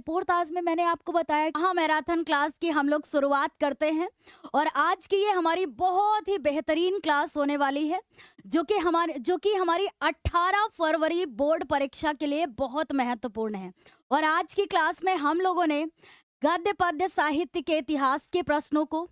पूछताछ में मैंने आपको बताया हाँ मैराथन क्लास की हम लोग शुरुआत करते हैं और आज की ये हमारी बहुत ही बेहतरीन क्लास होने वाली है जो कि हमारी 18 फरवरी बोर्ड परीक्षा के लिए बहुत महत्वपूर्ण है। और आज की क्लास में हम लोगों ने गद्य पद्य साहित्य के इतिहास के प्रश्नों को,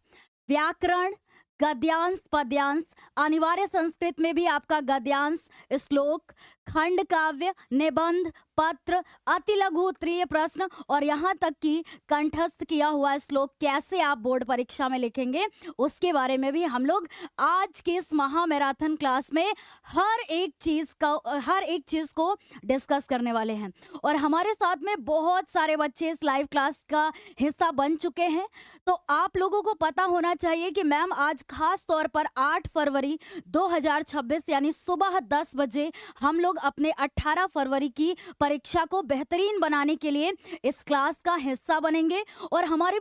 व्याकरण, गद्यांश, पद्यांश, अनिवार्य संस्कृत में भी आपका गद्यांश, श्लोक, खंड काव्य, निबंध, पत्र, अति लघु उत्तरीय प्रश्न और यहाँ तक कि कंठस्थ किया हुआ श्लोक कैसे आप बोर्ड परीक्षा में लिखेंगे उसके बारे में भी हम लोग आज के इस महा मैराथन क्लास में हर एक चीज को डिस्कस करने वाले हैं। और हमारे साथ में बहुत सारे बच्चे इस लाइव क्लास का हिस्सा बन चुके हैं, तो आप लोगों को पता होना चाहिए कि मैम आज खास तौर पर 8 फरवरी 2026 यानी सुबह 10 बजे हम लोग अपने 18 फरवरी की परीक्षा को बेहतरीन बनाने के लिए इस क्लास का हिस्सा बनेंगे और हमारे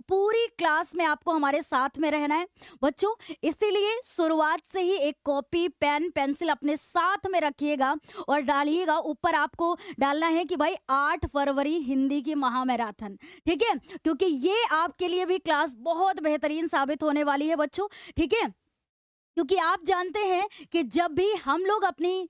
पूरी क्लास में आपको हमारे साथ में रहना है बच्चों। इसीलिए शुरुआत से ही एक कॉपी, पेन, पेंसिल अपने साथ में रखिएगा और डालिएगा। ऊपर आपको डालना है कि भाई 8 फरवरी हिंदी की महा मैराथन, ठीक है, क्योंकि ये आपके लिए भी क्लास बहुत बेहतरीन साबित होने वाली है बच्चों, ठीक है। क्योंकि आप जानते हैं कि जब भी हम लोग अपनी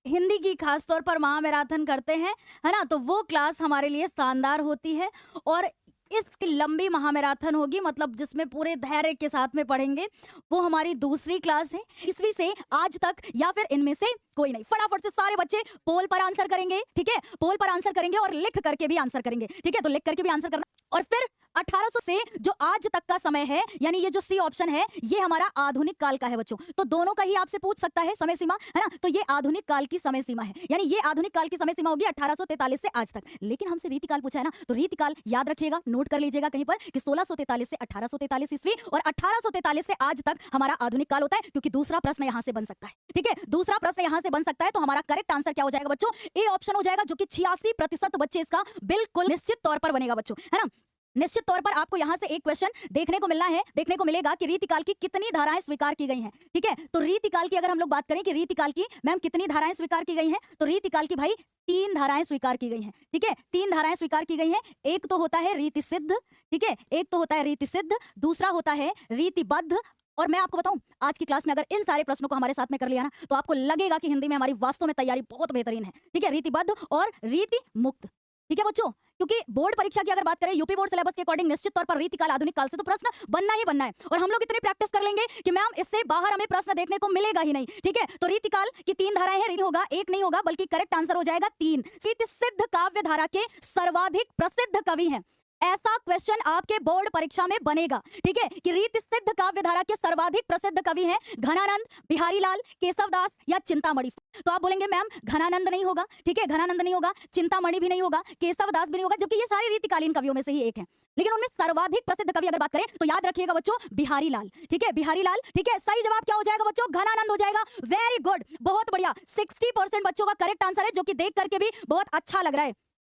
हिंदी की खास तौर पर महा मैराथन करते हैं, है ना, तो वो क्लास हमारे लिए शानदार होती है। और इस लंबी महा मैराथन होगी, मतलब जिसमें पूरे धैर्य के साथ में पढ़ेंगे, वो हमारी दूसरी क्लास है। इसवीं से आज तक या फिर इनमें से कोई नहीं, फटाफट से सारे बच्चे पोल पर आंसर करेंगे, ठीक है, पोल पर आंसर करेंगे और लिख करके भी आंसर करेंगे, ठीक है। तो लिख करके भी आंसर करना। और फिर 1800 से जो आज तक का समय है, यानी ये जो सी ऑप्शन है, ये हमारा आधुनिक काल का है बच्चों। तो दोनों का ही आपसे पूछ सकता है समय सीमा, है ना। तो ये आधुनिक काल की समय सीमा है, यानी ये आधुनिक काल की समय सीमा होगी 1843 से आज तक। लेकिन हमसे रीतिकाल पूछा है ना, तो रीतिकाल याद रखिएगा, नोट कर लीजिएगा कहीं पर कि 1643 से 1843 ईस्वी और 1843 से आज तक हमारा आधुनिक काल होता है। क्योंकि दूसरा प्रश्न यहां से बन सकता है, ठीक है, दूसरा प्रश्न यहां से बन सकता है। तो हमारा करेक्ट आंसर क्या हो जाएगा बच्चों? ए ऑप्शन हो जाएगा, जो कि 86% बच्चे इसका बिल्कुल निश्चित तौर पर बनेगा बच्चों, है ना। निश्चित तौर पर आपको यहां से एक क्वेश्चन देखने को मिलेगा कि रीतिकाल की कितनी धाराएं स्वीकार की गई हैं, ठीक है। तो रीतिकाल की अगर हम लोग बात करें कि रीतिकाल की मैम कितनी धाराएं स्वीकार की गई हैं, तो रीतिकाल की भाई 3 धाराएं स्वीकार की गई हैं, ठीक है, 3 धाराएं स्वीकार की गई हैं। एक तो होता है रीति सिद्ध, ठीक है, एक तो होता है रीति सिद्ध, दूसरा होता है रीतिबद्ध। और मैं आपको बताऊं, आज की क्लास में अगर इन सारे प्रश्नों को हमारे साथ में कर लिया ना, तो आपको लगेगा कि हिंदी में हमारी वास्तव में तैयारी बहुत बेहतरीन है, ठीक है, रीतिबद्ध और रीति मुक्त, ठीक है बच्चों। क्योंकि बोर्ड परीक्षा की अगर बात करें यूपी बोर्ड सिलेबस के अकॉर्डिंग निश्चित तौर पर रीतिकाल, आधुनिक काल से तो प्रश्न बनना ही बनना है। और हम लोग इतनी प्रैक्टिस कर लेंगे कि मैम इससे बाहर हमें प्रश्न देखने को मिलेगा ही नहीं, ठीक है। तो रीतिकाल की 3 धाराएं हैं, होगा एक नहीं होगा, बल्कि करेक्ट आंसर हो जाएगा 3। रीति सिद्ध काव्य धारा के सर्वाधिक प्रसिद्ध कवि हैं, ऐसा क्वेश्चन आपके बोर्ड परीक्षा में बनेगा, ठीक है, कि रीति सिद्ध काव्य धारा के सर्वाधिक प्रसिद्ध कवि हैं घनानंद, बिहारी लाल, केशवदास या चिंतामणि। तो आप बोलेंगे मैम घनानंद नहीं होगा, ठीक है, घनानंद नहीं होगा, चिंतामणि भी नहीं होगा, केशवदास भी नहीं होगा, जबकि ये सारे रीतिकालीन कवियों में से ही एक है। लेकिन उनमें सर्वाधिक प्रसिद्ध कवि अगर बात करें तो याद रखिएगा बच्चों, बिहारी लाल, ठीक है, बिहारी लाल, ठीक है। सही जवाब क्या हो जाएगा बच्चों? घनानंद हो जाएगा। वेरी गुड, बहुत बढ़िया, 60% बच्चों का करेक्ट आंसर है, जो कि देख करके भी बहुत अच्छा लग रहा है।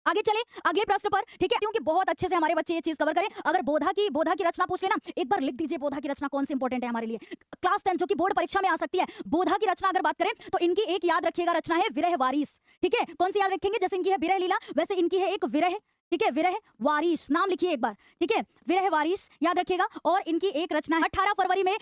आगे चले अगले प्रश्न पर, ठीक है, क्योंकि बहुत अच्छे से हमारे बच्चे ये चीज कवर करें। अगर बोधा की रचना पूछ लेना, एक बार लिख दीजिए बोधा की रचना कौन सी इंपॉर्टेंट है हमारे लिए, क्लास 10 जो कि बोर्ड परीक्षा में आ सकती है। बोधा की रचना अगर बात करें तो इनकी एक याद रखिएगा रचना है विरह वारिस, ठीक है। कौन सी याद रखेंगे? जैसे इनकी है विरह लीला, वैसे इनकी है एक विरह, ठीक है, विरह वारिस, नाम लिखिए एक बार, ठीक है, विरह वारिस याद रखिएगा। और इनकी एक रचना है 18 फरवरी में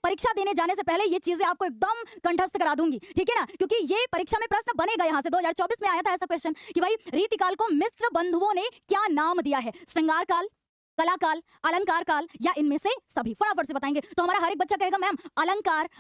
परीक्षा देने जाने से पहले ये चीजें आपको एकदम कंठस्थ करा दूंगी, ठीक है ना, क्योंकि ये परीक्षा में प्रश्न बनेगा। यहाँ से 2024 में आया था ऐसा क्वेश्चन कि भाई रीतिकाल को मिस्र बंधुओं ने क्या नाम दिया है? श्रृंगार काल, कलाकाल, अलंकार काल या इनमें से सभी? फटाफट से बताएंगे। तो हमारा हर एक बच्चा कहेगा मैम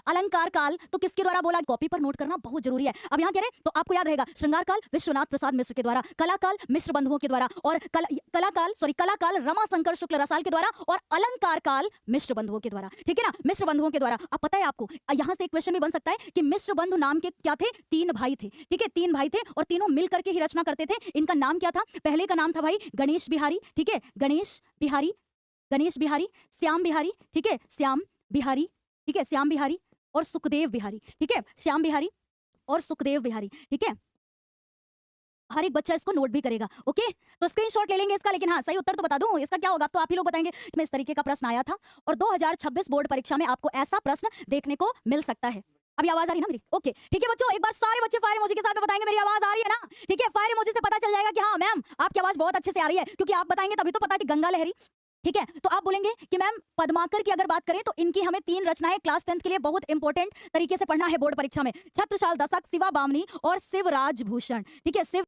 अलंकार काल, तो किसके द्वारा बोला? कॉपी पर नोट करना बहुत जरूरी है। अब यहाँ कह रहे तो आपको याद रहेगा श्रृंगार काल विश्वनाथ प्रसाद मिश्र के द्वारा, कलाकाल मिश्र बंधुओं के द्वारा, और कलाकाल रमाशंकर शुक्ल रसाल के द्वारा, और अलंकार काल मिश्र बंधुओं के द्वारा, ठीक है ना, मिश्र बंधुओं के द्वारा। अब पता है आपको यहाँ से एक क्वेश्चन भी बन सकता है कि मिश्र बंधु नाम के क्या थे? 3 भाई थे, ठीक है, 3 भाई थे और तीनों मिल करके ही रचना करते थे। इनका नाम क्या था? पहले का नाम था भाई गणेश बिहारी, ठीक है, गणेश बिहारी, श्याम बिहारी, ठीक है, श्याम बिहारी, ठीक है, श्याम बिहारी और सुखदेव बिहारी, ठीक है, श्याम बिहारी और सुखदेव बिहारी, ठीक है। हर एक बच्चा इसको नोट भी करेगा, ओके। तो स्क्रीनशॉट ले लेंगे इसका, लेकिन हाँ सही उत्तर तो बता दूं इसका क्या होगा, तो आप ही लोग बताएंगे। में इस तरीके का प्रश्न आया था और 2026 बोर्ड परीक्षा में आपको ऐसा प्रश्न देखने को मिल सकता है। अभी आवाज आ रही है ना मेरी? ओके, ठीक है बच्चों, एक बार सारे बच्चे फायर इमोजी के साथ में बताएंगे मेरी आवाज आ रही है ना? ठीक है, फायर इमोजी से पता चल जाएगा कि हाँ मैम आपकी आवाज बहुत अच्छे से आ रही है, क्योंकि आप बताएंगे तभी तो पता कि गंगा लहरी। ठीक है, तो आप बोलेंगे कि मैम पद्माकर की अगर बात करें तो इनकी हमें 3 रचनाएं क्लास 10th के लिए बहुत इंपॉर्टेंट तरीके से पढ़ना है बोर्ड परीक्षा में, छत्रसाल दशक, शिवा बामनी और शिवराज भूषण। ठीक है, शिव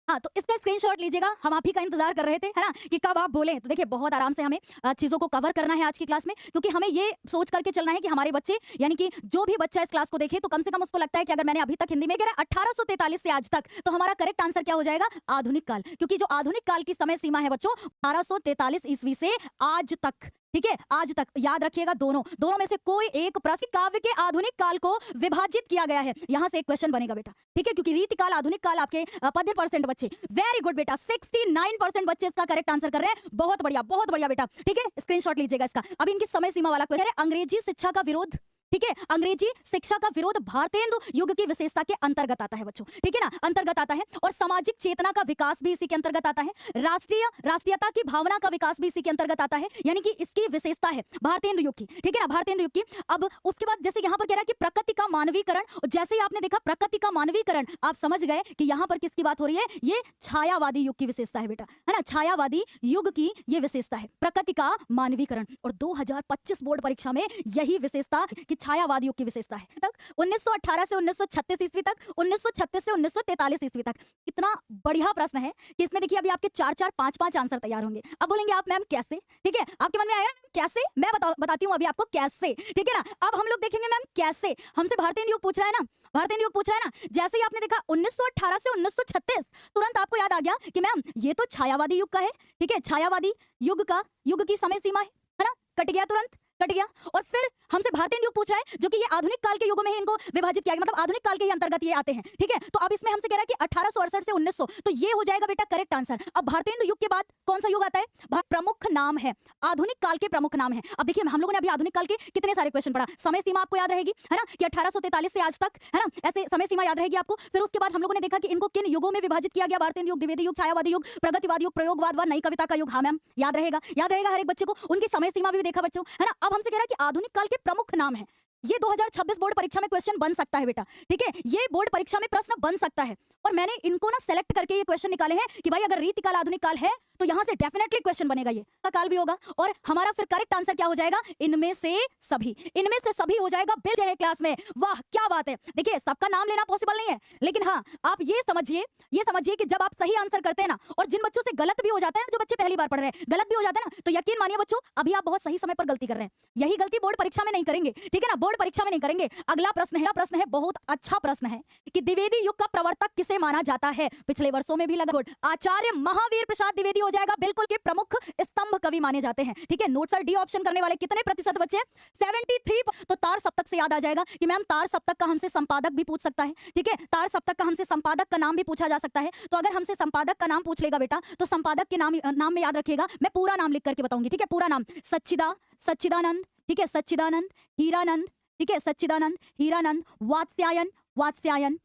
हाँ, तो इसका स्क्रीनशॉट लीजिएगा, हम आप ही का इंतजार कर रहे थे, है ना, कि कब आप बोलें। तो देखिए बहुत आराम से हमें चीज़ों को कवर करना है आज की क्लास में, क्योंकि हमें ये सोच करके चलना है कि हमारे बच्चे, यानी कि जो भी बच्चा इस क्लास को देखे तो कम से कम उसको लगता है कि अगर मैंने अभी तक हिंदी में कह रहा 1843 से आज तक, तो हमारा करेक्ट आंसर क्या हो जाएगा? आधुनिक काल, क्योंकि जो आधुनिक काल की समय सीमा है बच्चों 1843 ईस्वी से आज तक। ठीक है, आज तक याद रखिएगा, दोनों में से कोई एक प्रसिद्ध काव्य के आधुनिक काल को विभाजित किया गया है। यहां से एक क्वेश्चन बनेगा बेटा। ठीक है, क्योंकि रीतिकाल आधुनिक काल आपके 50% बच्चे, वेरी गुड बेटा, 69% बच्चे इसका करेक्ट आंसर कर रहे हैं। बहुत बढ़िया बेटा। ठीक है, स्क्रीनशॉट लीजिएगा इसका। अब इनकी समय सीमा वाला क्वेश्चन है, अंग्रेजी शिक्षा का विरोध। ठीक है, अंग्रेजी शिक्षा का विरोध भारतेंदु युग की विशेषता के अंतर्गत आता है बच्चों। ठीक है ना, अंतर्गत आता है। और सामाजिक चेतना का विकास भी इसी के अंतर्गत आता है। राष्ट्रीयता की भावना का विकास भी इसी के अंतर्गत आता है, यानी कि इसकी विशेषता है भारतेंदु युग की। ठीक है ना, भारतेंदु युग की। अब उसके बाद जैसे यहाँ पर कह रहा है कि प्रकृति का मानवीकरण, और जैसे ही आपने देखा प्रकृति का मानवीकरण, आप समझ गए कि यहाँ पर किसकी बात हो रही है? ये छायावादी युग की विशेषता है बेटा, है ना, छायावादी युग की ये विशेषता है, प्रकृति का मानवीकरण। और 2025 बोर्ड परीक्षा में यही विशेषता कि छायावाद युग की विशेषता है। तक 1918 से 1936 ईस्वी तक, 1936 से 1943 ईस्वी तक। इतना बढ़िया प्रश्न है कि इसमें देखिए अभी आपके 4-4, 5-5 आंसर तैयार होंगे। अब बोलेंगे आप मैम कैसे? ठीक है, आपके मन में आया कैसे? मैं बताती हूँ अभी आपको कैसे। ठीक है ना, अब हम लोग देखेंगे मैम कैसे। हमसे भारतीय युग पूछ रहा है ना, भारतीय युग पूछ रहा है ना। जैसे ही आपने देखा 1918 से 1936, तुरंत आपको याद आ गया कि मैम ये तो छायावादी युग का है। ठीक है, छायावादी युग की समय सीमा है ना, कट गया, तुरंत कट गया। और फिर हमसे भारतीय युग पूछ रहा है, जो कि ये आधुनिक काल के युगों में ही इनको विभाजित किया गया, मतलब आधुनिक काल के ही अंतर्गत ये आते हैं। ठीक है, तो अब इसमें हमसे कह रहा है कि 1868 से 1900, तो ये हो जाएगा बेटा करेक्ट आंसर। अब भारतीय युग के बाद कौन सा युग आता है? प्रमुख नाम है, आधुनिक काल के प्रमुख नाम है। अब देखिए हम लोगों ने अभी आधुनिक काल के कितने सारे क्वेश्चन पढ़ा, समय सीमा आपको याद रहेगी, है ना, कि 1843 से आज तक, है ना, ऐसे समय सीमा याद रहेगी आपको। फिर उसके बाद हम लोगों ने देखा कि इनको किन युगों में विभाजित किया गया, भारतीय युग, द्विवेदी युग, छायावादी युग, प्रगतिवादी युग, प्रयोगवाद व नई कविता का युग। हाँ मैम, याद रहेगा हर एक बच्चे को, उनकी समय सीमा भी देखा बच्चों, है ना। अब हमसे कह रहा है कि आधुनिक काल के प्रमुख नाम है। ये 2026 बोर्ड परीक्षा में क्वेश्चन बन सकता है बेटा। ठीक है, ये बोर्ड परीक्षा में प्रश्न बन सकता है। और मैंने इनको ना सेलेक्ट करके ये क्वेश्चन निकाले हैं कि भाई अगर रीतिकाल आधुनिक काल है तो यहाँ से डेफिनेटली क्वेश्चन बनेगा, ये काल भी होगा। और हमारा फिर करेक्ट आंसर क्या हो जाएगा? इनमें से सभी हो जाएगा। बिल है क्लास में, वाह क्या बात है। देखिए सबका नाम लेना पॉसिबल नहीं है, लेकिन हाँ आप ये समझिए कि जब आप सही आंसर करते हैं ना, और जिन बच्चों से गलत भी हो जाता है ना, जो बच्चे पहली बार पढ़ रहे हैं गलत भी हो जाता है ना, तो यकीन मानिए बच्चों अभी आप बहुत सही समय पर गलती कर रहे हैं। यही गलती बोर्ड परीक्षा में नहीं करेंगे। ठीक है ना, बोर्ड परीक्षा में नहीं करेंगे। अगला प्रश्न है बहुत अच्छा प्रश्न है कि द्विवेदी युग का प्रवर्तक किसे माना जाता है? पिछले वर्षों में भी लगा, आचार्य महावीर प्रसाद द्विवेदी हो जाएगा, बिल्कुल के प्रमुख स्तंभ कवि माने जाते हैं। ठीक है, नोट सर डी ऑप्शन करने वाले कितने प्रतिशत बच्चे? 73। तो तार सप्तक से याद आ जाएगा कि मैम तार सप्तक का हमसे संपादक भी पूछ सकता है। ठीक है, तार सप्तक का हमसे संपादक का नाम भी पूछा जा सकता है। तो अगर हमसे संपादक का नाम पूछ लेगा बेटा, तो संपादक के नाम में याद रखिएगा, मैं पूरा नाम लिख करके बताऊंगी। ठीक है, पूरा नाम सच्चिदानंद, ठीक है, सच्चिदानंद हीरानंद, ठीक है, सच्चिदानंद हीरानंद वात्स्यायन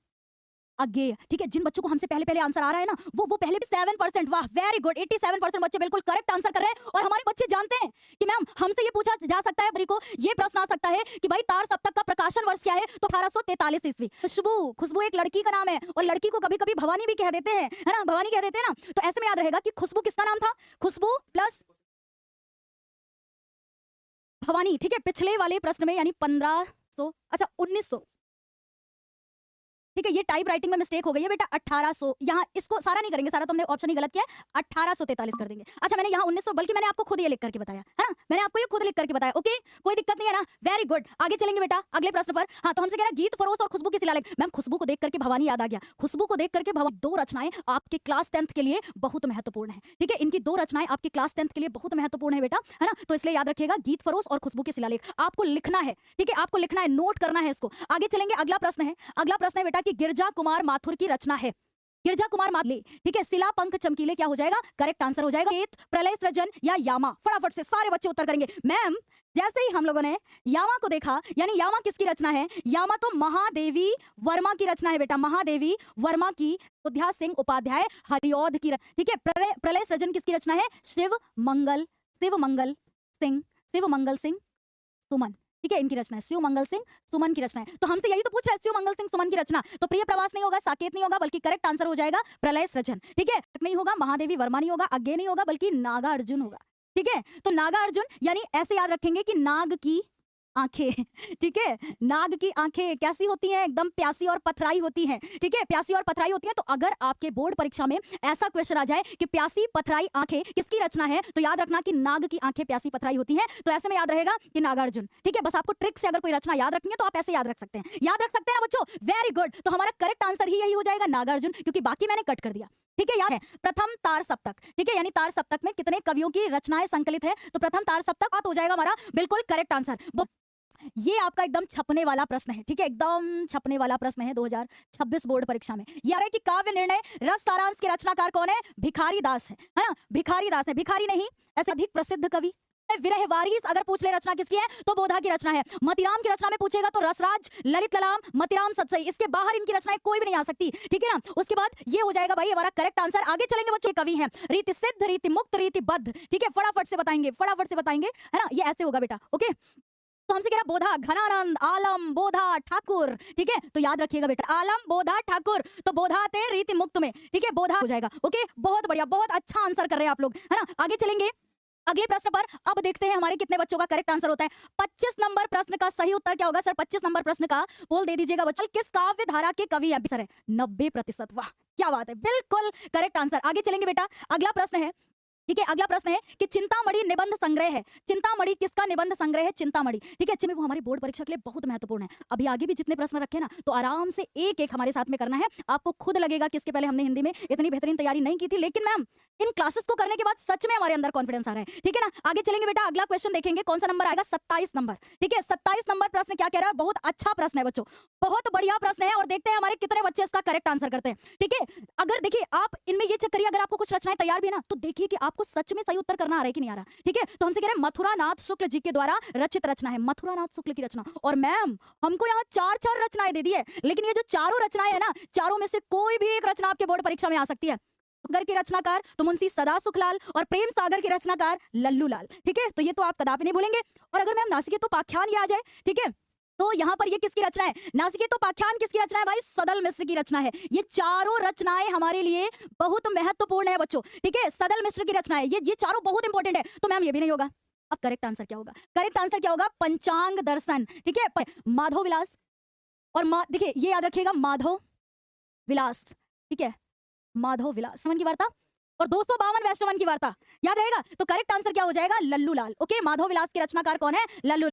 अज्ञेय। ठीक है, जिन बच्चों को हमसे पहले आंसर आ रहा है ना, वो पहले भी 7%, वाह वेरी गुड, 87% बच्चे बिल्कुल करेक्ट आंसर कर रहे हैं। और हमारे बच्चे जानते हैं कि मैम हमसे ये पूछा जा सकता है, बरी को ये प्रश्न आ सकता है कि भाई तार सप्तक का प्रकाशन वर्ष क्या है? तो 1843 ईस्वी। खुशबू एक लड़की का नाम है, और लड़की को कभी कभी भवानी भी कह देते हैं, है ना, भवानी कह देते हैं ना। तो ऐसे में याद रहेगा कि खुशबू किसका नाम था? खुशबू प्लस भवानी। ठीक है, पिछले वाले प्रश्न में यानी 1500, अच्छा 1900, ठीक है, ये टाइप राइटिंग में मिस्टेक हो गई है बेटा, 1800। यहाँ इसको सारा नहीं करेंगे, सारा तुमने ऑप्शन ही गलत किया है, 1843 कर देंगे। अच्छा मैंने यहाँ 1900, बल्कि मैंने आपको खुद ये लिख करके बताया है ना, मैंने आपको ये खुद लिख करके बताया। ओके, कोई दिक्कत नहीं है ना, वेरी गुड। आगे चलेंगे बेटा अगले प्रश्न पर। हाँ, तो हमसे कह रहा है गीत फरोश और खुशबू की शिलालेख। मैम खुशबू को देख करके भवानी याद आ गया, खुशबू को देख करके भवानी। 2 रचनाएं आपके क्लास 10th के लिए बहुत महत्वपूर्ण है। ठीक है, इनकी 2 रचनाएं आपके क्लास 10th के लिए बहुत महत्वपूर्ण है बेटा, है ना। तो इसलिए याद रखिएगा गीत फरोश और खुशबू की शिलालेख आपको लिखना है। ठीक है, आपको लिखना है, नोट करना है इसको। आगे चलेंगे, अगला प्रश्न है बेटा कि गिरजा कुमार माथुर की रचना है। गिरजा कुमार मादले, ठीक है, शिला पंख चमकीले क्या हो जाएगा? करेक्ट आंसर हो जाएगा। केत, प्रलय सृजन या यामा? फटाफट से सारे बच्चे उत्तर करेंगे। मैम जैसे ही हम लोगों ने यामा को देखा, यानी यामा किसकी रचना है? यामा तो महादेवी वर्मा की रचना है बेटा, महादेवी वर्मा की। अयोध्या सिंह उपाध्याय हरिऔध की, ठीक है। प्रलय सृजन किसकी रचना है? शिव मंगल सिंह सुमन, ठीक है, इनकी रचना है। शिव मंगल सिंह सुमन की रचना है। तो हमसे यही तो पूछ रहा है, शिव मंगल सिंह सुमन की रचना। तो प्रिय प्रवास नहीं होगा, साकेत नहीं होगा, बल्कि करेक्ट आंसर हो जाएगा प्रलय सृजन, ठीक है। नहीं होगा, महादेवी वर्मा नहीं होगा, अज्ञे नहीं होगा, बल्कि नागा अर्जुन होगा, ठीक है। तो नागा अर्जुन यानी ऐसे याद रखेंगे कि नाग की आंखें, ठीक है, नाग की आंखें कैसी होती हैं? एकदम प्यासी और पथराई होती हैं, ठीक है, प्यासी और पथराई होती है। तो अगर आपके बोर्ड परीक्षा में ऐसा क्वेश्चन आ जाए कि प्यासी पथराई आंखें किसकी रचना है, तो याद रखना कि नाग की आंखें प्यासी पथराई होती हैं। तो ऐसे में याद रहेगा कि नागार्जुन, ठीक है। बस आपको ट्रिक से अगर कोई रचना याद रखनी है तो आप ऐसे याद रख सकते हैं। याद रख सकते हैं ना बच्चों? Very good. तो हमारा करेक्ट आंसर ही यही हो जाएगा, नागार्जुन, क्योंकि बाकी मैंने कट कर दिया, ठीक है। याद है प्रथम तार सप्तक, ठीक है, यानी तार सप्तक में कितने कवियों की रचनाएं संकलित है? तो प्रथम तार सप्तक बात हो जाएगा हमारा बिल्कुल करेक्ट आंसर। ये आपका एकदम छपने वाला प्रश्न है, ठीक है, एकदम छपने वाला प्रश्न है 2026 बोर्ड परीक्षा में। ये आ रहा है कि काव्य निर्णय रस सारांश के रचनाकार कौन है? भिखारी दास है ना? भिखारी दास है, भिखारी नहीं, ऐसे अधिक प्रसिद्ध कवि। विरह वारिस अगर पूछ ले रचना किसकी है, तो बोधा की रचना है। मतिराम की रचना में पूछेगा तो रसराज, ललित कलाम, मतिराम सतसई, इसके बाहर इनकी रचनाएं कोई भी नहीं आ सकती, ठीक है ना। उसके बाद ये हो जाएगा भाई हमारा करेक्ट आंसर। आगे चलेंगे बच्चों, कवि हैं रीति सिद्ध, रीति मुक्त, रीति बद्ध, ठीक है, फटाफट से बताएंगे, है ना। ये ऐसे होगा बेटा, ओके। तो हमसे कह रहा बोधा, घनानंद, आलम, बोधा, ठाकुर, ठीक है। तो याद रखिएगा बेटा, आलम, बोधा, ठाकुर। तो बोधा थे रीति मुक्त में, ठीक है, बोधा हो जाएगा, ओके। बहुत बढ़िया, बहुत अच्छा आंसर कर रहे हैं आप लोग, है ना। आगे चलेंगे अगले प्रश्न पर। अब देखते हैं हमारे कितने बच्चों का करेक्ट आंसर होता है। 25 नंबर प्रश्न का सही उत्तर क्या होगा? सर 25 नंबर प्रश्न का पोल दे दीजिएगा बच्चों। किस काव्य धारा के कवि है? सर है 90%। वाह क्या बात है, बिल्कुल करेक्ट आंसर। आगे चलेंगे बेटा, अगला प्रश्न है, ठीक है, अगला प्रश्न है कि चिंतामणि निबंध संग्रह है। चिंतामणि किसका निबंध संग्रह है? चिंतामणि, ठीक है। अच्छे वो हमारी बोर्ड परीक्षा के लिए बहुत महत्वपूर्ण है। अभी आगे भी जितने प्रश्न रखे ना, तो आराम से एक एक हमारे साथ में करना है। आपको खुद लगेगा कि इसके पहले हमने हिंदी में इतनी बेहतरीन तैयारी नहीं की थी, लेकिन मैम इन क्लासेस को करने के बाद सच में हमारे अंदर कॉन्फिडेंस आ रहा है, ठीक है ना। आगे चलेंगे बेटा, अगला क्वेश्चन देखेंगे, कौन सा नंबर आएगा? 27 नंबर, ठीक है। 27 नंबर प्रश्न क्या कह रहा है? बहुत अच्छा प्रश्न है बच्चों, बहुत बढ़िया प्रश्न है। और देखते हैं हमारे कितने बच्चे इसका करेक्ट आंसर करते हैं, ठीक है। अगर देखिए आप इनमें ये चेक करिए, अगर आपको कुछ रचनाएं तैयार भी है ना, तो देखिए कि आपको सच में सही उत्तर करना आ रहा है कि नहीं आ रहा, ठीक है। तो हमसे कह रहे हैं मथुरानाथ शुक्ल जी के द्वारा रचित रचना है, मथुरानाथ शुक्ल की रचना। और मैम हमको यहाँ 4 रचनाएं दे दी है, लेकिन ये जो चारों रचनाएं है ना, चारों में से कोई भी एक रचना आपके बोर्ड परीक्षा में आ सकती है। सागर के रचनाकार तो मुंशी सदा सुखलाल, और प्रेम सागर के रचनाकार लल्लू लाल, ठीक है। तो ये तो आप कदापि नहीं भूलेंगे। और अगर मैम नासिकेतोपाख्यान ये आ जाए, ठीक है, तो यहाँ पर ये किसकी रचना है? नासिकेतोपाख्यान किसकी रचना है भाई? सदल मिश्र की रचना है। ये चारों रचनाएं हमारे लिए बहुत महत्वपूर्ण है बच्चों, ठीक है। सदल मिश्र की रचना है, ये चारों बहुत इंपॉर्टेंट है। तो मैम ये भी नहीं होगा। अब करेक्ट आंसर क्या होगा? करेक्ट आंसर क्या होगा? पंचांग दर्शन, ठीक है, माधव विलास। और देखिए ये याद रखिएगा, माधव विलास, ठीक है, माधव विलास की वार्ता और 252 वैष्णवन की वार्ता, याद रहेगा। तो करेक्ट आंसर क्या हो जाएगा? लल्लू लाल, ओके। माधव विलास के रचनाकार कौन है? लल्लू,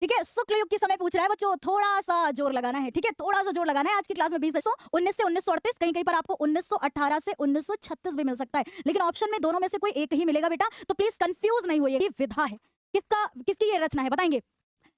ठीक है। शुक्ल युग के समय पूछ रहा है बच्चों, थोड़ा सा जोर लगाना है, ठीक है, थोड़ा सा जोर लगाना है। आज की क्लास में 19 से 1938, कहीं कहीं पर आपको 1918 से 1936 भी मिल सकता है, लेकिन ऑप्शन में दोनों में से कोई एक ही मिलेगा बेटा। तो प्लीज कंफ्यूज नहीं होइए, विधा है किसकी ये रचना है, बताएंगे।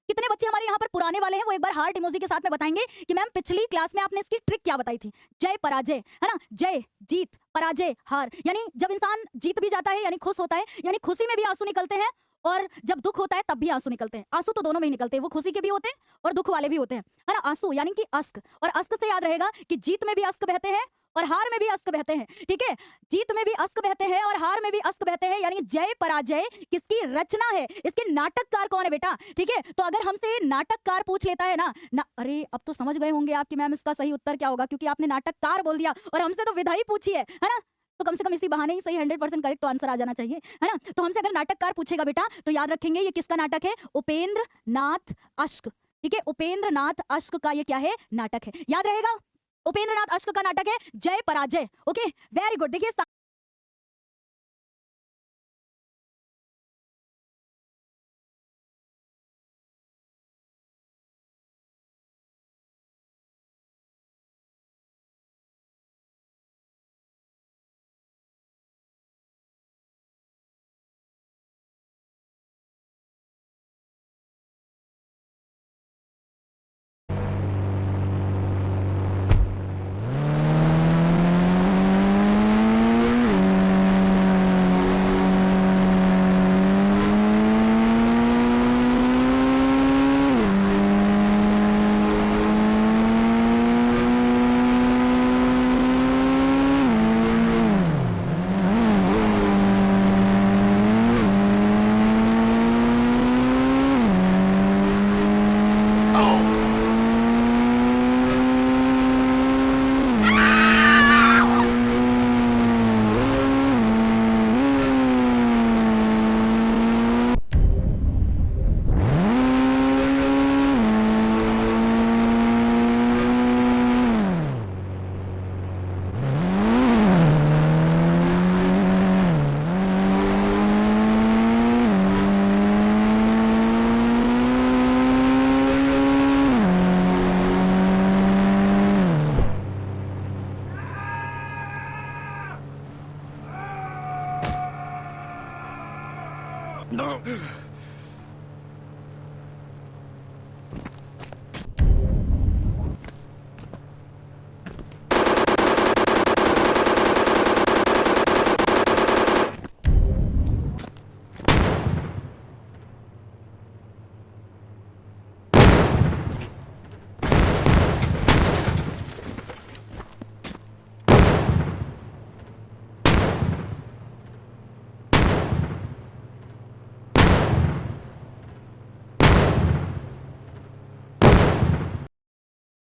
कितने बच्चे हमारे यहाँ पर पुराने वाले हैं, वो एक बार हार्ट इमोजी के साथ में बताएंगे कि मैम पिछली क्लास में आपने इसकी ट्रिक क्या बताई थी? जय पराजय, है ना, जय जीत, पराजय हार। यानी जब इंसान जीत भी जाता है यानी खुश होता है, यानी खुशी में भी आंसू निकलते हैं, और जब दुख होता है तब भी आंसू निकलते हैं। आंसू तो दोनों में ही निकलते हैं, वो खुशी के भी होते हैं और दुख वाले भी होते हैं, है ना। आंसू यानी कि अश्क, और अश्क से याद रहेगा कि जीत में भी अश्क बहते हैं और हार में भी अश्क बहते हैं, ठीक है। जीत में भी अश्क बहते हैं और हार में भी अश्क बहते हैं, यानी जय पराजय किसकी रचना है? इसके नाटककार कौन है बेटा, ठीक है। तो अगर हमसे नाटककार पूछ लेता है ना, अरे अब तो समझ गए होंगे आपकी मैम इसका सही उत्तर क्या होगा, क्योंकि आपने नाटककार बोल दिया और हमसे तो विधा ही पूछी है ना। तो कम से कम इसी बहाने ही सही 100% करेक्ट तो आंसर आ जाना चाहिए, है ना। तो हमसे अगर नाटककार पूछेगा बेटा, तो याद रखेंगे ये किसका नाटक है? उपेंद्र नाथ अश्क, ठीक है। उपेंद्र नाथ अश्क का ये क्या है? नाटक है, याद रहेगा। उपेंद्र नाथ अश्क का नाटक है जय पराजय, ओके, वेरी गुड। देखिए